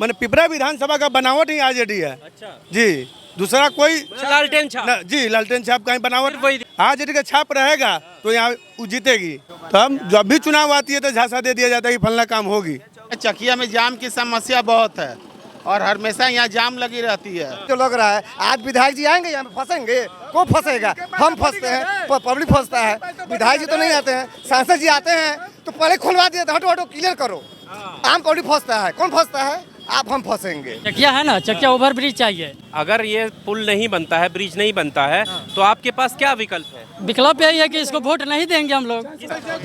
मैंने पिपरा विधानसभा का बनावट ही आरजेडी है। अच्छा जी, दूसरा कोई लालटेन छाप जी लालटेन छाप का ही बनावट वही आरजेडी का छाप रहेगा तो यहाँ वो जीतेगी। तब जब भी चुनाव आती है तो झांसा दे दिया जाता है कि फलना काम होगी। चकिया में जाम की समस्या बहुत है और हमेशा यहाँ जाम लगी रहती है। जो लग रहा है आज विधायक जी आएंगे यहाँ फंसेंगे, कौन फंसेगा? हम फंसते हैं, पब्लिक फंसता है। विधायक जी तो नहीं आते हैं, सांसद जी आते हैं तो पहले खुलवा दिया, हटो हटो क्लियर करो। आम पब्लिक फंसता है, कौन फंसता है? आप हम फंसेंगे। चकिया है ना, चकिया ओवर ब्रिज चाहिए। अगर ये पुल नहीं बनता है, ब्रिज नहीं बनता है, तो आपके पास क्या विकल्प है? विकल्प यही है कि इसको वोट नहीं देंगे हम लोग।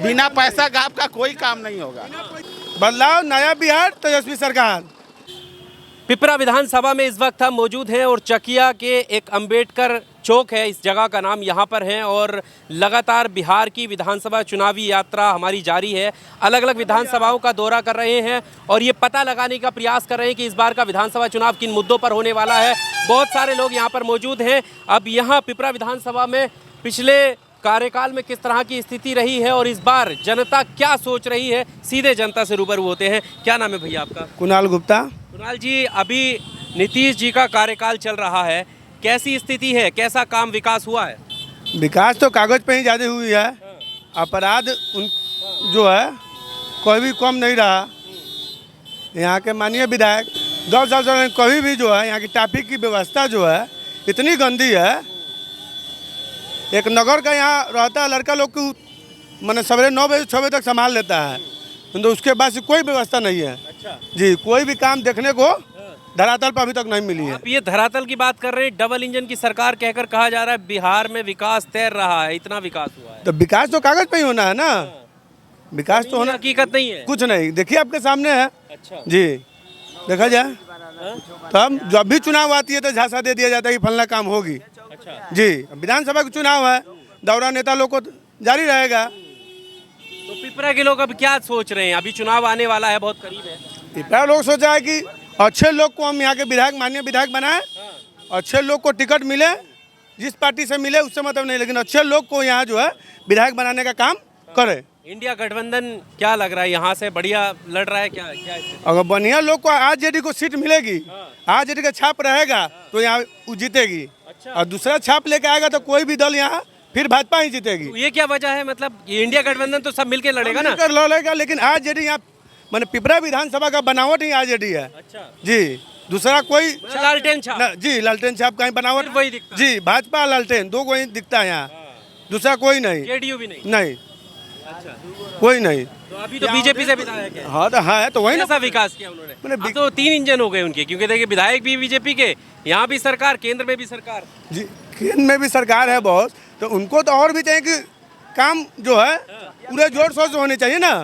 बिना पैसा का आपका कोई काम नहीं होगा। बदलाव, नया बिहार, तेजस्वी सरकार। पिपरा विधानसभा में इस वक्त हम मौजूद हैं और चकिया के एक अंबेडकर चौक है, इस जगह का नाम यहाँ पर है और लगातार बिहार की विधानसभा चुनावी यात्रा हमारी जारी है। अलग अलग विधानसभाओं का दौरा कर रहे हैं और ये पता लगाने का प्रयास कर रहे हैं कि इस बार का विधानसभा चुनाव किन मुद्दों पर होने वाला है। बहुत सारे लोग यहाँ पर मौजूद हैं। अब यहाँ पिपरा विधानसभा में पिछले कार्यकाल में किस तरह की स्थिति रही है और इस बार जनता क्या सोच रही है, सीधे जनता से रूबरू होते हैं। क्या नाम है भैया आपका? कुणाल गुप्ता। कुणाल जी, अभी नीतीश जी का कार्यकाल चल रहा है, कैसी स्थिति है, कैसा काम विकास हुआ है? विकास तो कागज पे ही ज़्यादा हुई है, अपराध जो है कोई भी कम नहीं रहा। यहाँ के माननीय विधायक 10 साल से कभी भी जो है यहाँ की ट्रैफिक की व्यवस्था जो है इतनी गंदी है। एक नगर का यहाँ रहता है लड़का लोग को मैंने सवेरे 9 बजे 6 बजे तक संभाल लेता है, तो उसके बाद से कोई व्यवस्था नहीं है। अच्छा जी, कोई भी काम देखने को धरातल पर अभी तक नहीं मिली है। आप ये धरातल की बात कर रहे हैं, डबल इंजन की सरकार कहकर कहा जा रहा है बिहार में विकास तैर रहा है, इतना विकास हुआ है। तो विकास तो कागज पे ही होना है ना, विकास तो होना, हकीकत नहीं है कुछ नहीं। देखिए आपके सामने है। अच्छा जी, देखा जाए तब जब भी चुनाव आती है तो झांसा दे दिया जाता है कि फलना काम होगी। अच्छा जी, विधानसभा का चुनाव है, दौरा नेता लोग को जारी रहेगा। तो पिपरा के लोग अब क्या सोच रहे हैं? अभी चुनाव आने वाला है, बहुत करीब है। पिपरा लोग सोचा है कि अच्छे लोग को हम यहाँ के विधायक, माननीय विधायक बनाए, अच्छे लोग को टिकट मिले, जिस पार्टी से मिले उससे मतलब नहीं, लेकिन अच्छे लोग को यहाँ जो है विधायक बनाने का काम करे। इंडिया गठबंधन क्या लग रहा है, यहाँ से बढ़िया लड़ रहा है क्या? क्या अगर बढ़िया लोग को आरजेडी को सीट मिलेगी, आरजेडी का छाप रहेगा तो यहाँ वो जीतेगी। अच्छा। और दूसरा छाप लेके आएगा तो कोई भी दल यहाँ फिर भाजपा ही जीतेगी। तो ये क्या वजह है? मतलब ये इंडिया गठबंधन तो सब मिलके लड़ेगा ना? मिलकर लड़ेगा, लेकिन आरजेडी यहाँ मैंने पिपरा विधानसभा का बनावट ही आरजेडी है। अच्छा जी, दूसरा कोई लालटेन छाप जी लालटेन छाप का ही बनावट वही दिखता है। जी, भाजपा लालटेन दो को ही दिखता है यहाँ, दूसरा कोई नहीं। जेडीयू भी नहीं? नहीं, अच्छा, कोई नहीं। तो अभी तो बीजेपी से विधायक है। हाँ तो है, तो वही ना। कैसा विकास किया उन्होंने? मैंने अब तो 3 इंजन हो गए उनके, क्योंकि देखिए विधायक भी बीजेपी के, यहाँ भी सरकार, केंद्र में भी सरकार। जी, केंद्र में भी सरकार है बहुत, तो उनको तो और भी चाहिए कि काम जो है पूरे जोर शोर से होने चाहिए ना,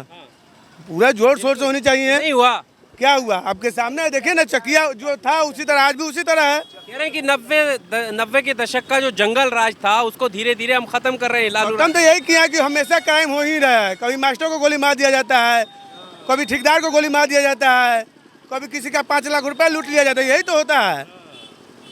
पूरा जोर शोर से होनी चाहिए। नहीं हुआ। क्या हुआ आपके सामने है, देखिए ना, चकिया जो था उसी तरह आज भी उसी तरह है। कह रहे हैं कि 90 के दशक का जो जंगल राज था उसको धीरे धीरे हम खत्म कर रहे हैं। लालू खत्म तो यही किया कि हमेशा क्राइम हो ही रहा है, कभी मास्टर को गोली मार दिया जाता है, कभी ठेकेदार को गोली मार दिया जाता है, कभी किसी का 5 लाख रुपए लूट लिया जाता है, यही तो होता है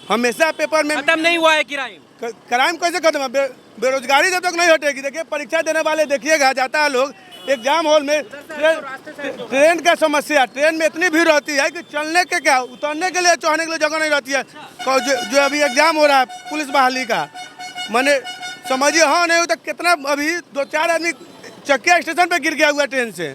हमेशा। पेपर में खत्म नहीं हुआ है क्राइम। क्राइम कैसे खत्म है? बेरोजगारी जब तक नहीं हटेगी। देखिए परीक्षा देने वाले देखिएगा, जाता है लोग एग्जाम हॉल में, ट्रेन का समस्या, ट्रेन में इतनी भीड़ रहती है कि चलने के क्या, उतरने के लिए, चढ़ने के लिए जगह नहीं रहती है। तो जो अभी एग्जाम हो रहा है पुलिस बहाली का, मैंने समझिए, हाँ नहीं तो कितना, अभी 2-4 आदमी चकिया स्टेशन पे गिर गया हुआ ट्रेन से,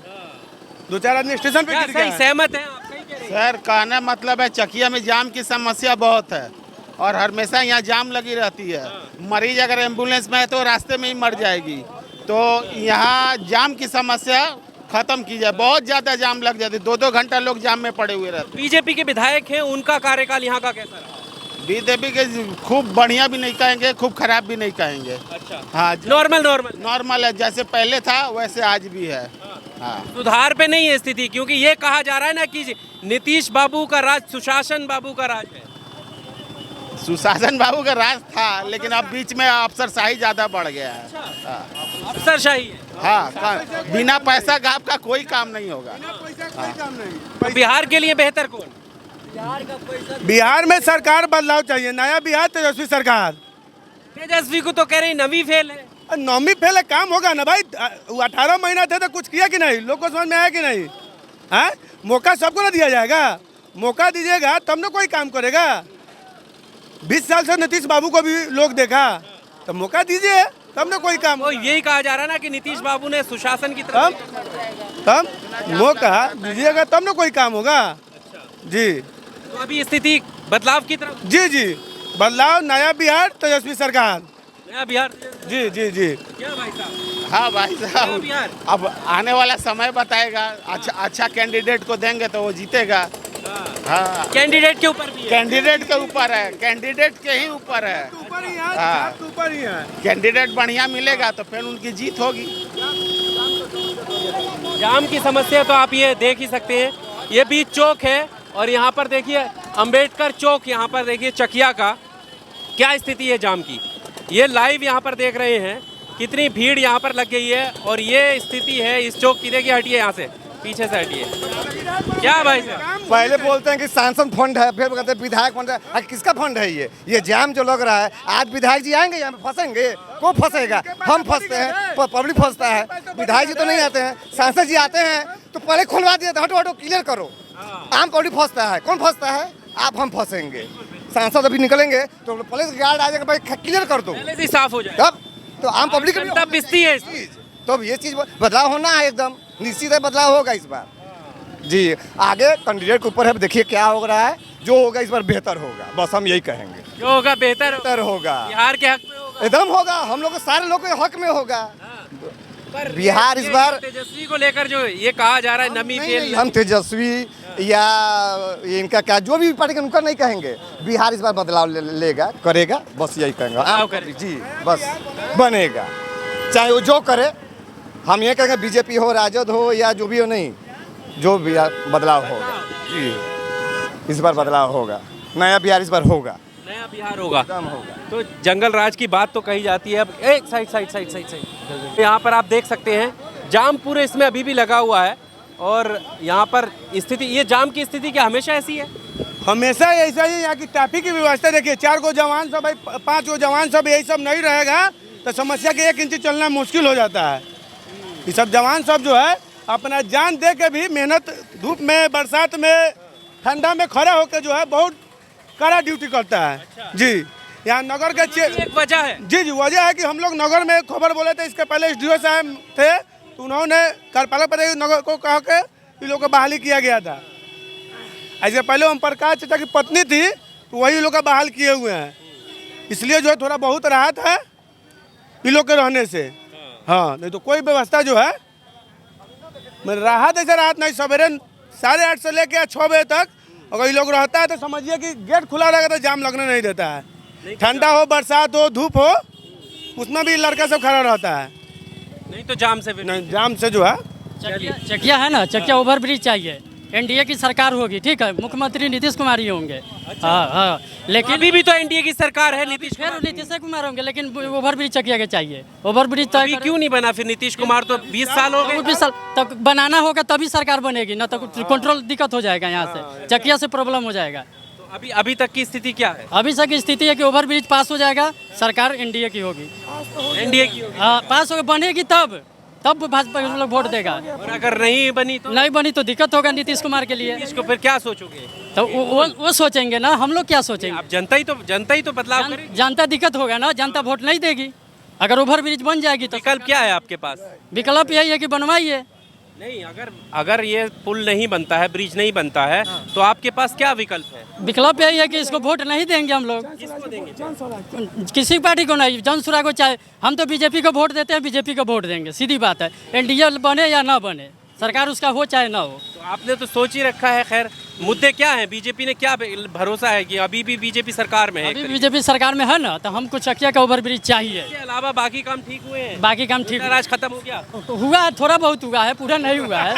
2-4 आदमी स्टेशन पे गिर गया। सहमत है आप? सही कह रहे हैं। सर कहना मतलब है चकिया में जाम की समस्या बहुत है और हमेशा यहाँ जाम लगी रहती है। मरीज अगर एम्बुलेंस में है तो रास्ते में ही मर जाएगी। तो यहाँ जाम की समस्या खत्म की जाए, बहुत ज़्यादा जाम लग जाती है, 2-2 घंटा लोग जाम में पड़े हुए रहते हैं। बीजेपी के विधायक हैं, उनका कार्यकाल यहाँ का कैसा रहा? बीजेपी के खूब बढ़िया भी नहीं कहेंगे, खूब खराब भी नहीं कहेंगे। अच्छा, हाँ, नॉर्मल है, जैसे पहले था वैसे आज भी है। हाँ, सुधार पे नहीं है स्थिति, क्योंकि ये कहा जा रहा है ना कि नीतीश बाबू का राज सुशासन बाबू का राज है। सुशासन बाबू का राज था, लेकिन अब बीच में अफसरशाही ज्यादा बढ़ गया है। हाँ, अफसरशाही है। हाँ, बिना पैसा का आपका कोई काम नहीं होगा। तो बिहार के लिए बेहतर कौन? बिहार में सरकार बदलाव चाहिए, नया बिहार, तेजस्वी सरकार। तेजस्वी को तो कह रहे हैं नवी फेल है। नौवीं फेल है, काम होगा ना भाई। 18 महीना थे तो कुछ किया कि नहीं, लोग को समझ में आया कि नहीं? है, मौका सबको ना दिया जाएगा। मौका दीजिएगा तब ना कोई काम करेगा। 20 साल से नीतीश बाबू को भी लोग देखा, तो मौका दीजिए तब ना कोई काम। तो यही कहा जा रहा है ना कि नीतीश बाबू ने सुशासन की तरफ तब मौका दीजिएगा तब ना कोई काम होगा। जी तो अभी स्थिति बदलाव की तरफ, जी जी, बदलाव, नया बिहार, तेजस्वी सरकार। नया बिहार। जी जी जी। क्या भाई साहब, हाँ भाई नया साहब, बिहार। अब आने वाला समय बताएगा। अच्छा कैंडिडेट को देंगे तो वो जीतेगा। हाँ, कैंडिडेट के ऊपर भी है। कैंडिडेट के ऊपर है, कैंडिडेट के ही ऊपर है। ऊपर ही है, हाँ। छत ऊपर ही है। कैंडिडेट बढ़िया मिलेगा तो फिर उनकी जीत होगी। जाम की समस्या तो आप ये देख ही सकते हैं। ये बीच चौक है और यहाँ पर देखिए अंबेडकर चौक, यहाँ पर देखिए चकिया का क्या स्थिति है जाम की। ये लाइव यहाँ पर देख रहे हैं कितनी भीड़ यहाँ पर लग गई है और ये स्थिति है इस चौक की। देखिए हटिए यहाँ से, पीछे से हटिए। क्या भाई साहब, पहले बोलते हैं कि सांसद फंड है, फिर कहते हैं विधायक फंड है। आखिर किसका फंड है ये जाम जो लग रहा है? आज विधायक जी आएंगे यहाँ पे, फंसेंगे? कौन फंसेगा? हम फंसते हैं, पब्लिक फंसता है। विधायक जी तो नहीं आते हैं, सांसद जी आते हैं तो पहले खुलवा दिए, हटो हटो क्लियर करो। आम पब्लिक फंसता है। कौन फंसता है? आप, हम फंसेंगे। सांसद अभी निकलेंगे तो पुलिस गार्ड आ जाएगा, भाई क्लियर कर दो, पहले से ही साफ हो जाए। तब तो आम पब्लिक जनता पिसती है। तो ये चीज बदलाव होना है, एकदम निश्चित है बदलाव होगा इस बार। जी आगे कैंडिडेट के ऊपर है, देखिए क्या हो रहा है। जो होगा इस बार बेहतर होगा, बस हम यही कहेंगे। जो होगा बेहतर होगा, बिहार के हक में होगा, एकदम होगा। हम लोग सारे लोग के हक में होगा। पर बिहार इस बार तेजस्वी को लेकर जो ये कहा जा रहा है नमी तेल, हम तेजस्वी या इनका क्या जो भी पार्टी का उनका नहीं कहेंगे। बिहार इस बार बदलाव लेगा, करेगा, बस यही कहेंगे। बदलाव करेगा। जी बस बनेगा, चाहे वो जो करे। हम ये कहेंगे बीजेपी हो, राजद हो या जो भी हो, नहीं जो भी बदलाव होगा। जी इस बार बदलाव होगा, नया बिहार इस बार होगा, नया बिहार होगा। एकदम होगा। तो जंगल राज की बात तो कही जाती है। अब एक साइड यहाँ पर आप देख सकते हैं जाम पूरे इसमें अभी भी लगा हुआ है और यहाँ पर स्थिति, ये जाम की स्थिति क्या हमेशा ऐसी है? हमेशा ऐसा ही। यहाँ की ट्रैफिक की व्यवस्था देखिए, 4 गो जवान सब, 5 गो जवान सब, यही सब नहीं रहेगा तो समस्या के 1 इंच चलना मुश्किल हो जाता है। ये सब जवान सब जो है अपना जान दे के भी मेहनत, धूप में, बरसात में, ठंडा में खड़ा होकर जो है बहुत कड़ा ड्यूटी करता है। जी यहाँ नगर के एक वजह है। जी वजह है कि हम लोग नगर में खबर बोले थे, इसके पहले SDO साहब थे तो उन्होंने कार्यपालक पदाधिकारी नगर को कहा कि इन लोगों को बहाली किया गया था। ऐसे पहले ओम प्रकाश चाचा की पत्नी थी तो वही लोग का बहाल किए हुए हैं, इसलिए जो है थोड़ा बहुत राहत है इन लोग के रहने से। हाँ, नहीं तो कोई व्यवस्था जो है राहत, ऐसे राहत नहीं। सवेरे 8:30 से लेकर 6 बजे तक अगर ये लोग रहता है तो समझिए कि गेट खुला रहेगा तो जाम लगने नहीं देता है। ठंडा हो, बरसात हो, धूप हो, उसमें भी लड़का सब खड़ा रहता है। नहीं तो जाम से नहीं, जाम से जो है चकिया है ना, चकिया ओवर ब्रिज चाहिए। एनडीए की सरकार होगी, ठीक है, मुख्यमंत्री नीतीश कुमार ही होंगे। हाँ हाँ, लेकिन अभी भी तो एनडीए की सरकार है, नीतीश फिर नीतीश कुमार होंगे, लेकिन ओवर ब्रिज चकिया के चाहिए। ओवर ब्रिज अभी क्यों नहीं बना? फिर नीतीश कुमार तो 20 साल हो गए। 20 साल तक बनाना होगा तभी सरकार बनेगी, ना तो कंट्रोल दिक्कत हो जाएगा। यहाँ से चकिया से प्रॉब्लम हो जाएगा। तो अभी तक की स्थिति क्या है? अभी तक की स्थिति है कि ओवर ब्रिज पास हो जाएगा, सरकार एनडीए की होगी। एनडीए की होगी। हाँ, पास होगा, बनेगी तब भाजपा के लोग वोट देगा। और अगर नहीं बनी तो? नहीं बनी तो दिक्कत होगा नीतीश कुमार के लिए। नीतीश को फिर क्या सोचोगे? तो वो सोचेंगे ना, हम लोग क्या सोचेंगे? अब जनता ही तो बदलाव करेगी। जनता दिक्कत होगा ना, जनता वोट नहीं देगी। अगर ओवर ब्रिज बन जाएगी तो विकल्प क्या है आपके पास? विकल्प यही है कि बनवाइए। नहीं, अगर ये पुल नहीं बनता है, ब्रिज नहीं बनता है तो आपके पास क्या विकल्प है? विकल्प यही है कि इसको वोट नहीं देंगे हम लोग। किसको देंगे? किसी पार्टी को नहीं, जनसुरा को चाहे। हम तो बीजेपी को वोट देते हैं, बीजेपी को वोट देंगे, सीधी बात है। एनडीए बने या ना बने, सरकार उसका हो चाहे ना हो। तो आपने तो सोच ही रखा है। खैर, मुद्दे क्या हैं? बीजेपी ने क्या भरोसा है कि अभी भी बीजेपी सरकार में है? अभी बीजेपी सरकार में है ना, तो हमको चकिया का ओवर ब्रिज चाहिए। इसके अलावा बाकी काम ठीक हुए हैं? बाकी काम ठीक राज खत्म हो गया? हुआ है, थोड़ा बहुत हुआ है, पूरा नहीं हुआ है।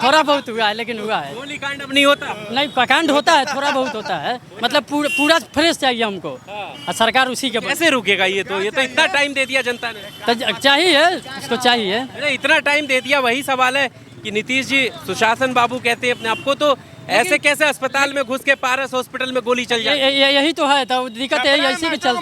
थोड़ा बहुत हुआ है, लेकिन हुआ है। गोलीकांड अब नहीं होता? नहीं, प्रकांड होता है, थोड़ा बहुत होता है। मतलब पूरा फ्रेश चाहिए हमको, और सरकार उसी के। कैसे रुकेगा ये तो इतना टाइम दे दिया जनता ने। तो चाहिए, इसको चाहिए। अरे इतना टाइम दे दिया, वही सवाल है कि नीतीश जी सुशासन बाबू कहते हैं अपने आपको, तो ऐसे कैसे अस्पताल में घुस के पारस हॉस्पिटल में गोली चल जाए? यही तो है, तो दिक्कत है इसी के चलते।